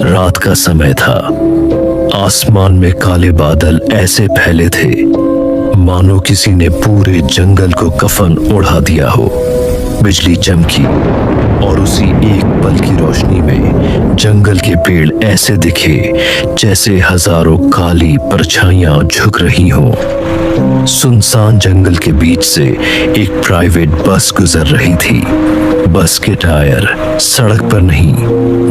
रात का समय था। आसमान में काले बादल ऐसे फैले थे मानो किसी ने पूरे जंगल को कफन ओढ़ा दिया हो। बिजली चमकी और उसी एक पल की रोशनी में जंगल के पेड़ ऐसे दिखे जैसे हजारों काली परछाइयां झुक रही हों। सुनसान जंगल के बीच से एक प्राइवेट बस गुजर रही थी। बस के टायर सड़क पर नहीं,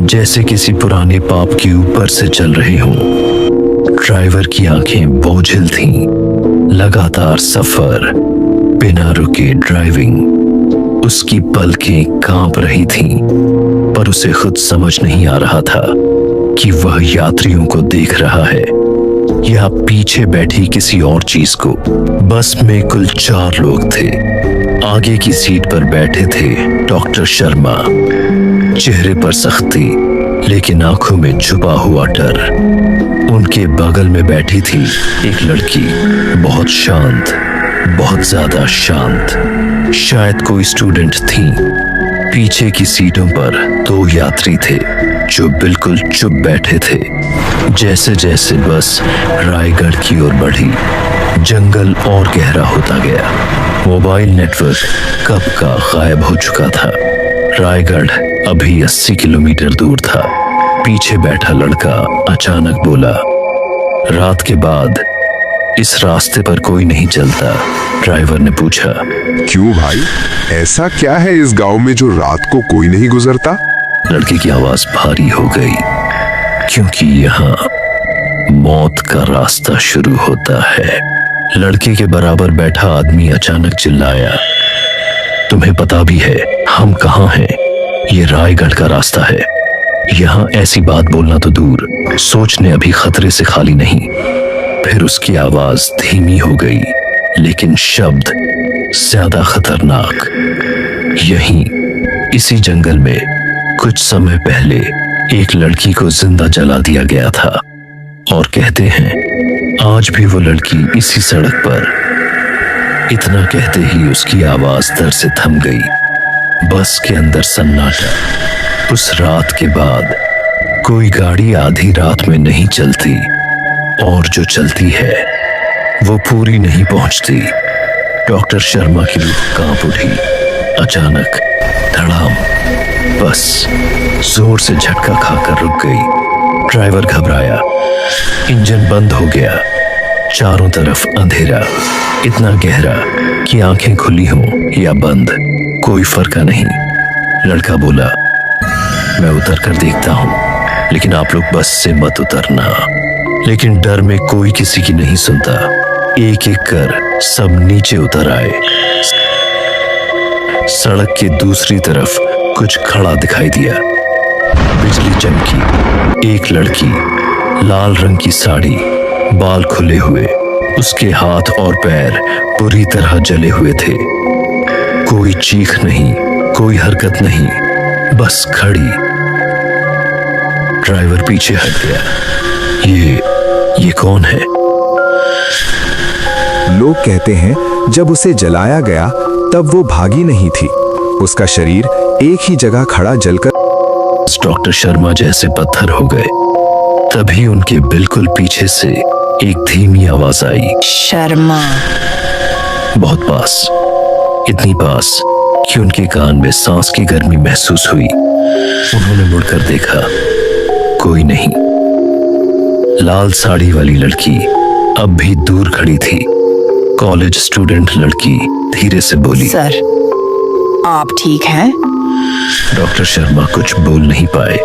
जैसे किसी पुराने पाप के ऊपर से चल रहे हों। ड्राइवर की आंखें बोझिल थीं। लगातार सफर, बिना रुके ड्राइविंग। उसकी पलकें कांप रही थीं, पर उसे खुद समझ नहीं आ रहा था कि वह यात्रियों को देख रहा है या पीछे बैठी किसी और चीज को। बस में कुल 4 लोग थे। आगे की सीट पर बैठे थे डॉक्टर शर्मा, चेहरे पर सख्ती लेकिन आंखों में छुपा हुआ डर। उनके बगल में बैठी थी एक लड़की, बहुत शांत, बहुत ज्यादा शांत, शायद कोई स्टूडेंट थी। पीछे की सीटों पर 2 यात्री थे जो बिल्कुल चुप बैठे थे। जैसे जैसे बस रायगढ़ की ओर बढ़ी, जंगल और गहरा होता गया। मोबाइल नेटवर्क कब का गायब हो चुका था। रायगढ़ अभी 80 किलोमीटर दूर था। पीछे बैठा लड़का अचानक बोला, रात के बाद इस रास्ते पर कोई नहीं चलता। ड्राइवर ने पूछा, क्यों भाई, ऐसा क्या है इस गांव में जो रात को कोई नहीं गुजरता? लड़के की आवाज भारी हो गई, क्योंकि यहाँ मौत का रास्ता शुरू होता है। लड़के के बराबर बैठा आदमी अचानक चिल्लाया, तुम्हें पता भी है हम कहाँ हैं? ये रायगढ़ का रास्ता है। यहाँ ऐसी बात बोलना तो दूर, सोचने अभी खतरे से खाली नहीं। फिर उसकी आवाज धीमी हो गई, लेकिन शब्द ज्यादा खतरनाक। यहीं इसी जंगल में कुछ समय पहले एक लड़की को जिंदा जला दिया गया था, और कहते हैं आज भी वो लड़की इसी सड़क पर। इतना कहते ही उसकी आवाज दर से थम गई। बस के अंदर सन्नाटा। उस रात के बाद कोई गाड़ी आधी रात में नहीं चलती, और जो चलती है वो पूरी नहीं पहुंचती। डॉक्टर शर्मा की रूह कांप उठी। अचानक धड़ाम, बस जोर से झटका खाकर रुक गई। ड्राइवर घबराया, इंजन बंद हो गया। चारों तरफ अंधेरा, इतना गहरा कि आंखें खुली हों या बंद कोई फर्क नहीं। लड़का बोला, मैं उतर कर देखता हूं, लेकिन आप लोग बस से मत उतरना। लेकिन डर में कोई किसी की नहीं सुनता। एक एक कर सब नीचे उतर आए। सड़क के दूसरी तरफ कुछ खड़ा दिखाई दिया। बिजली चमकी। एक लड़की, लाल रंग की साड़ी, बाल खुले हुए, उसके हाथ और पैर पूरी तरह जले हुए थे। कोई चीख नहीं, कोई हरकत नहीं, बस खड़ी। ड्राइवर पीछे हट गया। ये कौन है? लोग कहते हैं जब उसे जलाया गया तब वो भागी नहीं थी। उसका शरीर एक ही जगह खड़ा जलकर डॉक्टर शर्मा जैसे पत्थर हो गए। तभी उनके बिल्कुल पीछे से एक धीमी आवाज आई, शर्मा। बहुत पास, इतनी पास कि उनके कान में सांस की गर्मी महसूस हुई। उन्होंने मुड़कर देखा, कोई नहीं। लाल साड़ी वाली लड़की अब भी दूर खड़ी थी। कॉलेज स्टूडेंट लड़की धीरे से बोली, सर, आप ठीक हैं? डॉक्टर शर्मा कुछ बोल नहीं पाए।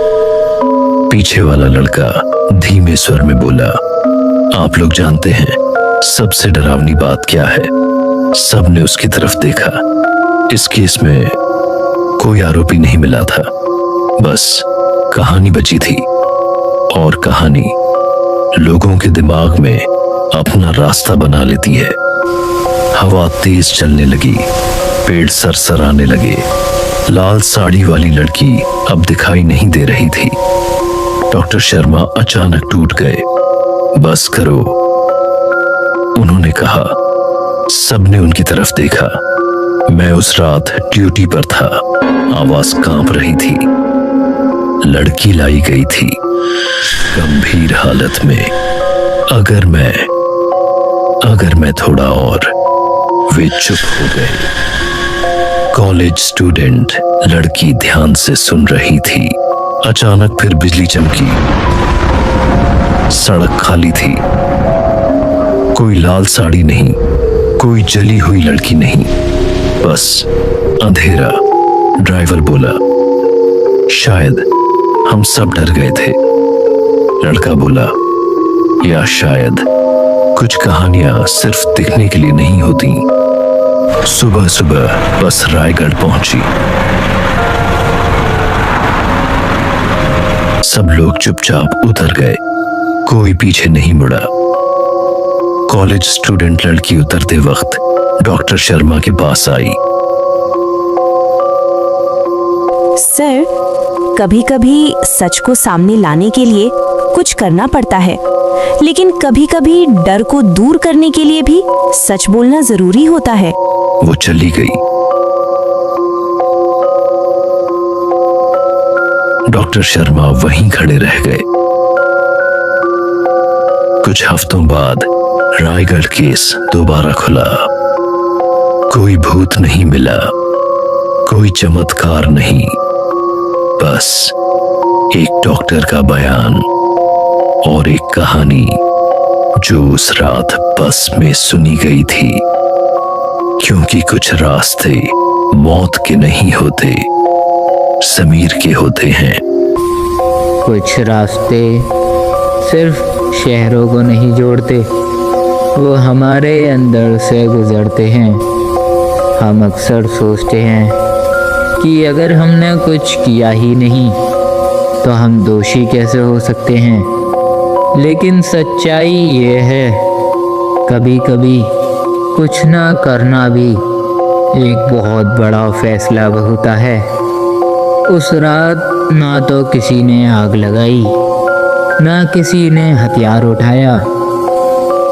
पीछे वाला लड़का धीमे स्वर में बोला, आप लोग जानते हैं सबसे डरावनी बात क्या है? सबने उसकी तरफ देखा। इस केस में कोई आरोपी नहीं मिला था, बस कहानी बची थी। और कहानी लोगों के दिमाग में अपना रास्ता बना लेती है। हवा तेज चलने लगी, पेड़ सरसराने लगे। लाल साड़ी वाली लड़की अब दिखाई नहीं दे रही थी। डॉक्टर शर्मा अचानक टूट गए। बस करो, उन्होंने कहा। सबने उनकी तरफ देखा। मैं उस रात ड्यूटी पर था। आवाज कांप रही थी। लड़की लाई गई थी गंभीर हालत में। अगर मैं थोड़ा और, वे चुप हो गए। कॉलेज स्टूडेंट लड़की ध्यान से सुन रही थी। अचानक फिर बिजली चमकी। सड़क खाली थी, कोई लाल साड़ी नहीं, कोई जली हुई लड़की नहीं, बस अंधेरा। ड्राइवर बोला, शायद हम सब डर गए थे। लड़का बोला, या शायद कुछ कहानियां सिर्फ दिखने के लिए नहीं होती। सुबह सुबह बस रायगढ़ पहुंची। सब लोग चुपचाप उतर गए, कोई पीछे नहीं मुड़ा। कॉलेज स्टूडेंट लड़की उतरते वक्त डॉक्टर शर्मा के पास आई। सर, कभी-कभी सच को सामने लाने के लिए कुछ करना पड़ता है, लेकिन कभी-कभी डर को दूर करने के लिए भी सच बोलना जरूरी होता है। वो चली गई। डॉक्टर शर्मा वहीं खड़े रह गए। कुछ हफ्तों बाद रायगढ़ केस दोबारा खुला। कोई भूत नहीं मिला, कोई चमत्कार नहीं, बस एक डॉक्टर का बयान और एक कहानी जो उस रात बस में सुनी गई थी। क्योंकि कुछ रास्ते मौत के नहीं होते, ज़मीर के होते हैं। कुछ रास्ते सिर्फ शहरों को नहीं जोड़ते, वो हमारे अंदर से गुजरते हैं। हम अक्सर सोचते हैं कि अगर हमने कुछ किया ही नहीं तो हम दोषी कैसे हो सकते हैं। लेकिन सच्चाई ये है, कभी कभी कुछ ना करना भी एक बहुत बड़ा फैसला होता है। उस रात ना तो किसी ने आग लगाई, ना किसी ने हथियार उठाया,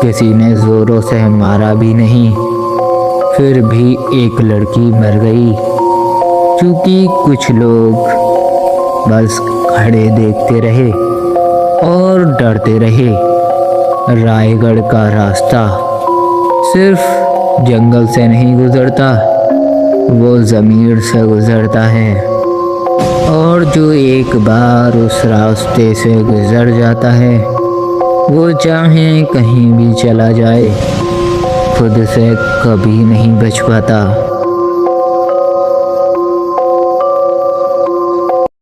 किसी ने जोरों से मारा भी नहीं, फिर भी एक लड़की मर गई क्योंकि कुछ लोग बस खड़े देखते रहे और डरते रहे। रायगढ़ का रास्ता सिर्फ जंगल से नहीं गुजरता, वो ज़मीर से गुजरता है। और जो एक बार उस रास्ते से गुजर जाता है, वो चाहे कहीं भी चला जाए, खुद से कभी नहीं बच पाता।